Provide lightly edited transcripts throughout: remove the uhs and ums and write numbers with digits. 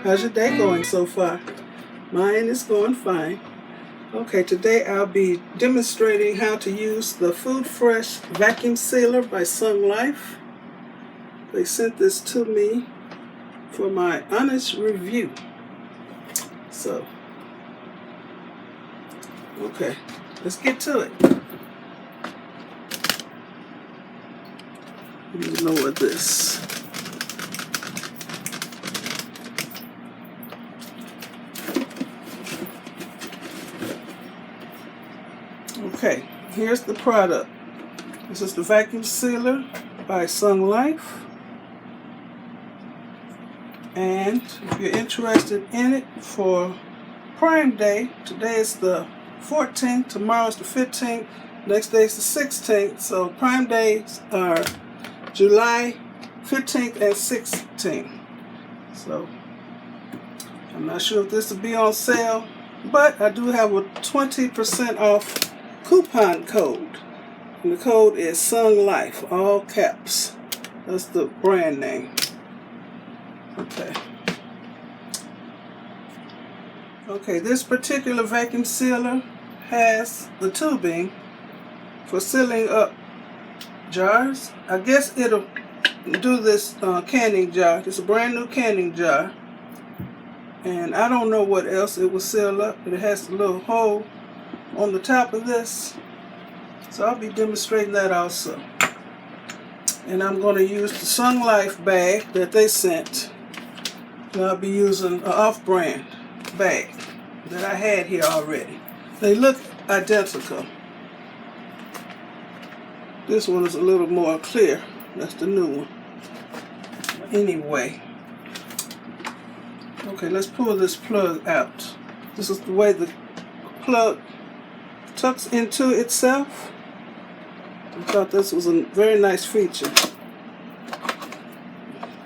How's your day going so far? Mine is going fine. Okay, today I'll be demonstrating how to use the Food Fresh vacuum sealer by SUNGLIFE. They sent this to me for my honest review. So, okay, let's get to it. Let me lower this. Okay, here's the product. This is the vacuum sealer by SUNGLIFE. And if you're interested in it for Prime Day, today is the 14th, tomorrow is the 15th, next day is the 16th. So Prime Days are July 15th and 16th. So I'm not sure if this will be on sale, but I do have a 20% off coupon code, and the code is SUNGLIFE, all caps. That's the brand name. Okay, this particular vacuum sealer has the tubing for sealing up jars. I guess it'll do this canning jar. It's a brand new canning jar, and I don't know what else it will seal up, but it has a little hole on the top of this, so I'll be demonstrating that also. And I'm going to use the SUNGLIFE bag that they sent, and I'll be using an off-brand bag that I had here already. They look identical. This one is a little more clear. That's the new one. Anyway, okay, let's pull this plug out. This is the way the plug tucks into itself. I thought this was a very nice feature.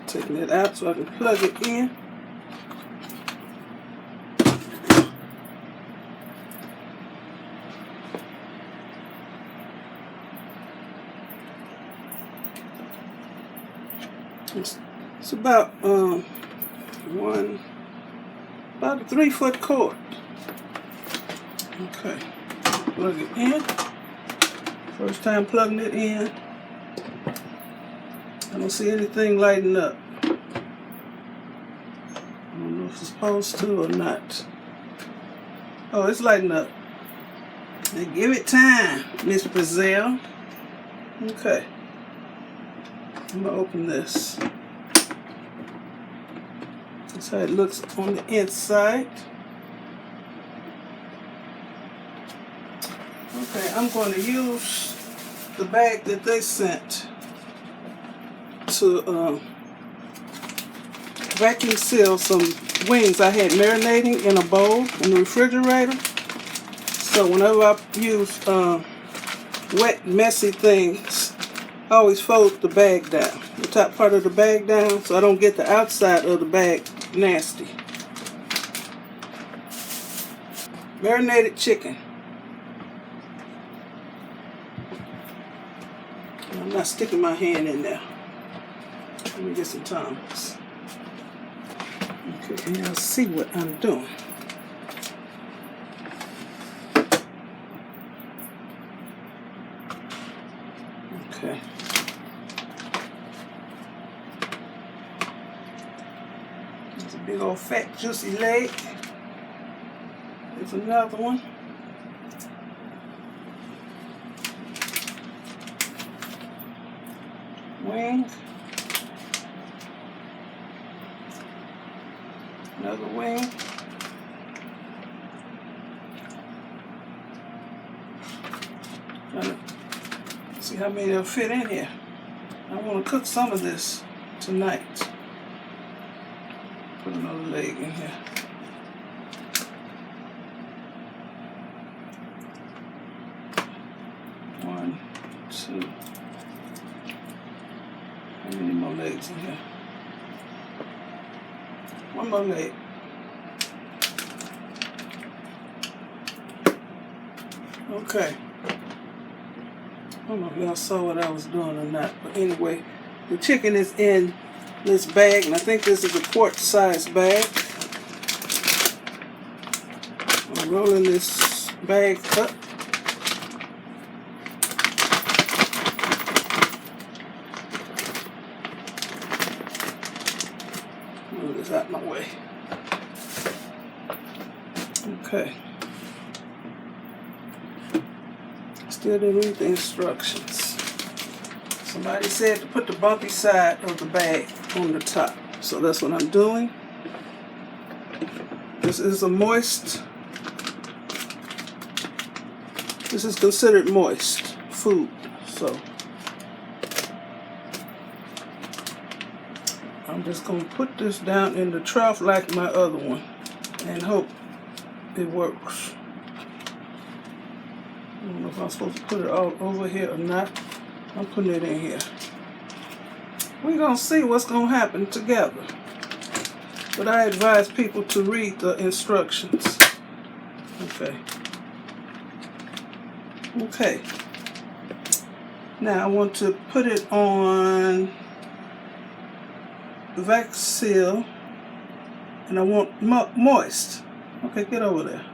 Taking it out so I can plug it in. It's about about a 3-foot cord. Okay, plug it in. First time plugging it in. I don't see anything lighting up. I don't know if it's supposed to or not. Oh, it's lighting up. And give it time, MzBrazell. Okay. I'm gonna open this. That's how it looks on the inside. Okay, I'm going to use the bag that they sent to vacuum seal some wings I had marinating in a bowl in the refrigerator. So whenever I use wet, messy things, I always fold the bag down, the top part of the bag down, so I don't get the outside of the bag nasty. Marinated chicken. I'm not sticking my hand in there. Let me get some tongs. Okay, now see what I'm doing. Okay. There's a big old fat juicy leg. There's another one. Wing. Another wing. See how many will fit in here. I want to cook some of this tonight. Put another leg in here. One, two. How many more legs in here? One more leg. Okay. I don't know if y'all saw what I was doing or not, but anyway, the chicken is in this bag, and I think this is a quart size bag. rolling this bag up. Move this out my way. Okay. Still didn't read the instructions. Somebody said to put the bumpy side of the bag on the top. So that's what I'm doing. This is a moist, this is considered moist food. So I'm just going to put this down in the trough like my other one and hope it works. I don't know if I'm supposed to put it all over here or not. I'm putting it in here. We're going to see what's going to happen together. But I advise people to read the instructions. Okay. Okay. Now I want to put it on the vac seal, and I want moist. Okay, get over there.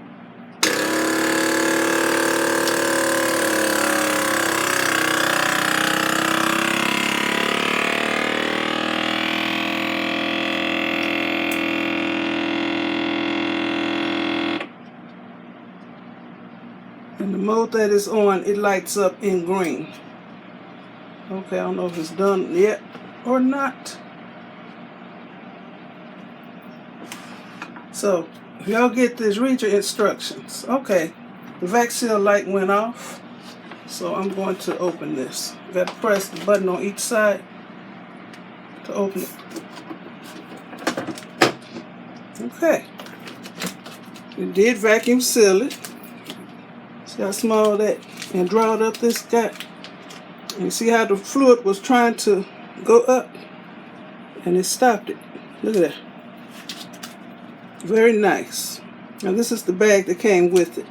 And the mode that it's on, it lights up in green. Okay, I don't know if it's done yet or not. So, if y'all get this, read your instructions. Okay, the vac seal light went off. So I'm going to open this. You got to press the button on each side to open it. Okay. You did vacuum seal it. See how small that, and draw it up this guy. And you see how the fluid was trying to go up and it stopped it. Look at that. Very nice. Now this is the bag that came with it.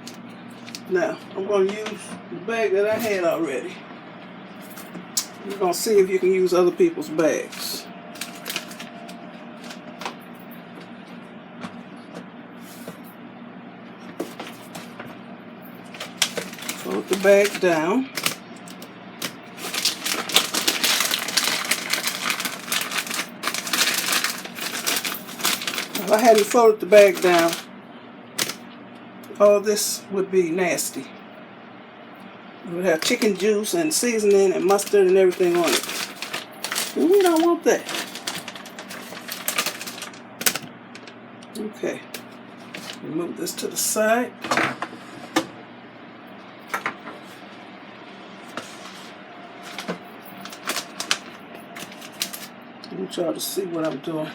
Now I'm going to use the bag that I had already. You're going to see if you can use other people's bags. Fold the bag down. If I hadn't folded the bag down, all this would be nasty. It would have chicken juice and seasoning and mustard and everything on it. And we don't want that. Okay. Move this to the side. I want y'all to see what I'm doing.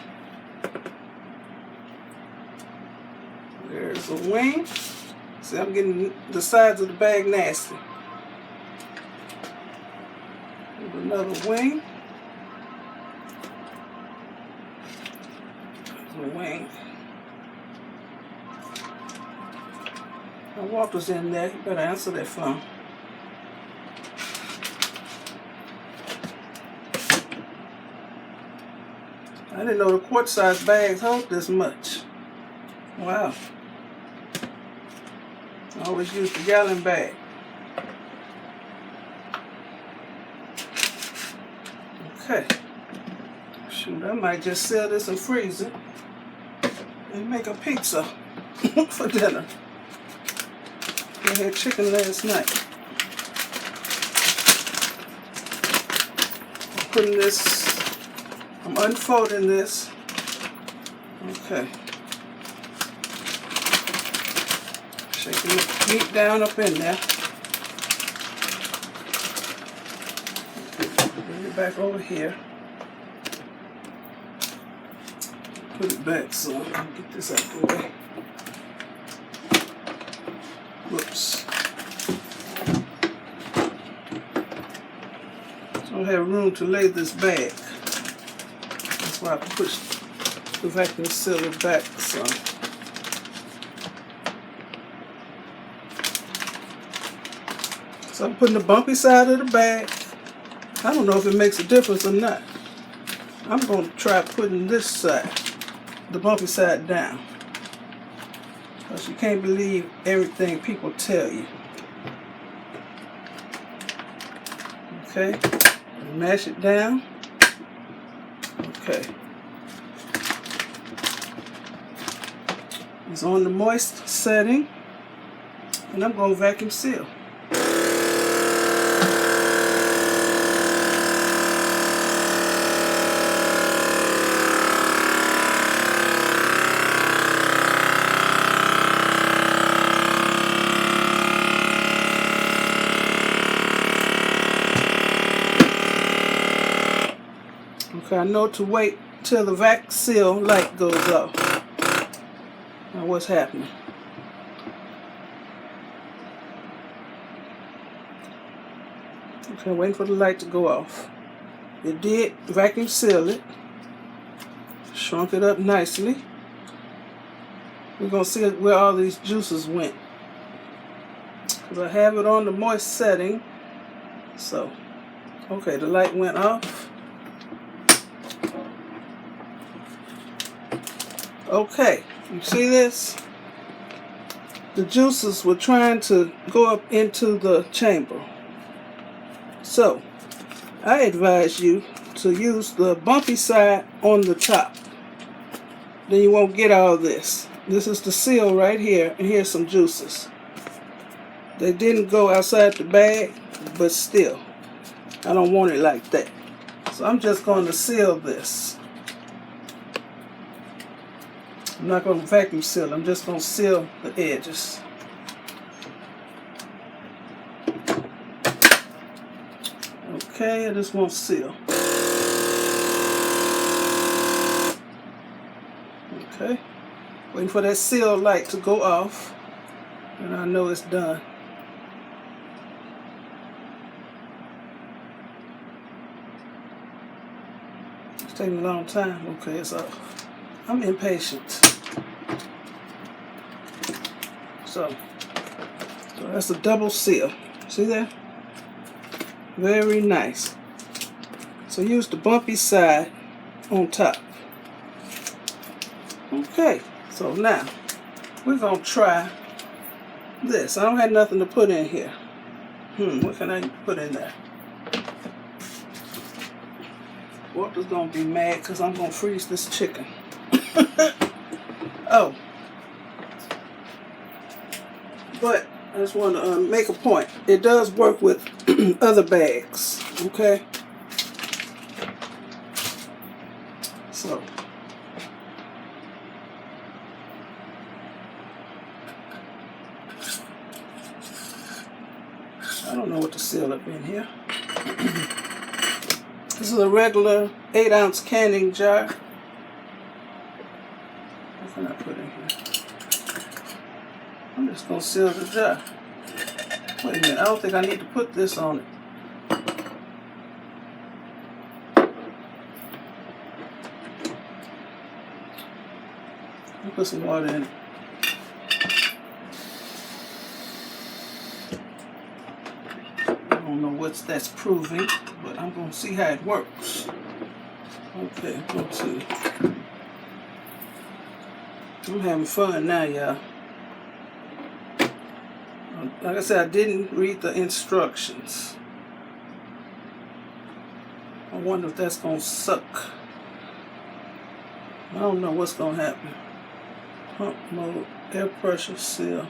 There's a wing. See, I'm getting the sides of the bag nasty. There's another wing. There's a wing. My Walter's in there. You better answer that phone. I didn't know the quart-sized bags hold this much. Wow. I always use the gallon bag. Okay. Shoot, I might just sell this and freeze it and make a pizza for dinner. I had chicken last night. I'm putting this, I'm unfolding this. Okay. Shaking the meat down up in there. Bring it back over here. Put it back so I can get this out of the way. Whoops. I don't have room to lay this bag. That's why I push the vacuum sealer back some. So I'm putting the bumpy side of the bag. I don't know if it makes a difference or not. I'm going to try putting this side, the bumpy side, down. Because you can't believe everything people tell you. Okay, mash it down. Okay. It's on the moist setting, and I'm going to vacuum seal. Okay, I know to wait till the vac seal light goes off. Now what's happening? Okay, waiting for the light to go off. It did vacuum seal it. Shrunk it up nicely. We're going to see where all these juices went. Because I have it on the moist setting. So, okay, the light went off. Okay, you see this? The juices were trying to go up into the chamber. So, I advise you to use the bumpy side on the top. Then you won't get all this. This is the seal right here, and here's some juices. They didn't go outside the bag, but still, I don't want it like that. So I'm just going to seal this. I'm not going to vacuum seal, I'm just going to seal the edges. Okay, I just want to seal. Okay, waiting for that seal light to go off, and I know it's done. It's taking a long time. Okay, it's off. I'm impatient. So that's a double seal. See that? Very nice. So use the bumpy side on top. Okay, so now we're going to try this. I don't have nothing to put in here. What can I put in there? Walter's going to be mad because I'm going to freeze this chicken. Oh. But I just want to make a point. It does work with other bags, okay? So, I don't know what to seal up in here. This is a regular 8-ounce canning jar. What can I put in here? I'm just going to seal the jar. Wait a minute, I don't think I need to put this on it. I'll put some water in it. I don't know what that's proving, but I'm going to see how it works. Okay, let's see. I'm having fun now, y'all. Like I said, I didn't read the instructions. I wonder if that's going to suck. I don't know what's going to happen. Pump mode, air pressure seal.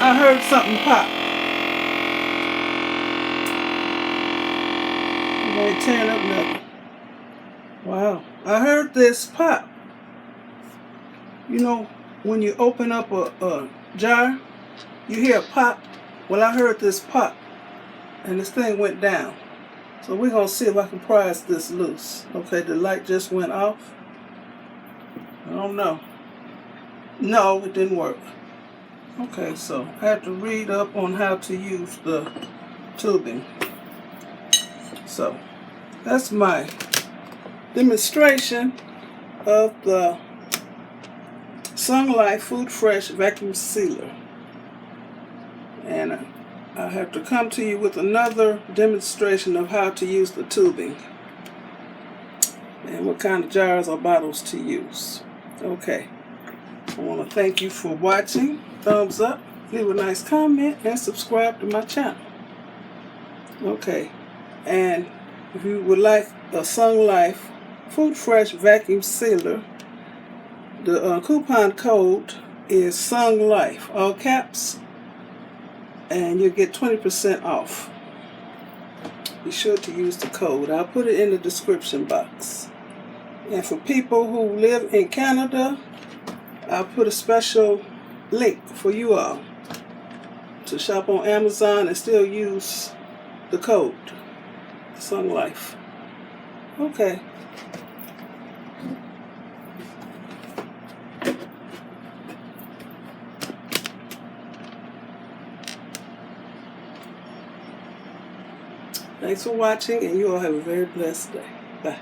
I heard something pop. It ain't tearing up nothing. Wow. I heard this pop. You know, when you open up a jar, you hear a pop. Well, I heard this pop, and this thing went down. So we're going to see if I can prise this loose. Okay, the light just went off. I don't know. No, it didn't work. Okay, so I have to read up on how to use the tubing. So that's my demonstration of the SUNGLIFE Food Fresh Vacuum Sealer. And I have to come to you with another demonstration of how to use the tubing and what kind of jars or bottles to use. Okay, I want to thank you for watching. Thumbs up, leave a nice comment, and subscribe to my channel. Okay, and if you would like a SUNGLIFE Food Fresh Vacuum Sealer, the coupon code is SUNGLIFE, all caps, and you'll get 20% off. Be sure to use the code. I'll put it in the description box. And for people who live in Canada, I'll put a special link for you all to shop on Amazon and still use the code SUNGLIFE. Okay. Thanks for watching, and you all have a very blessed day. Bye.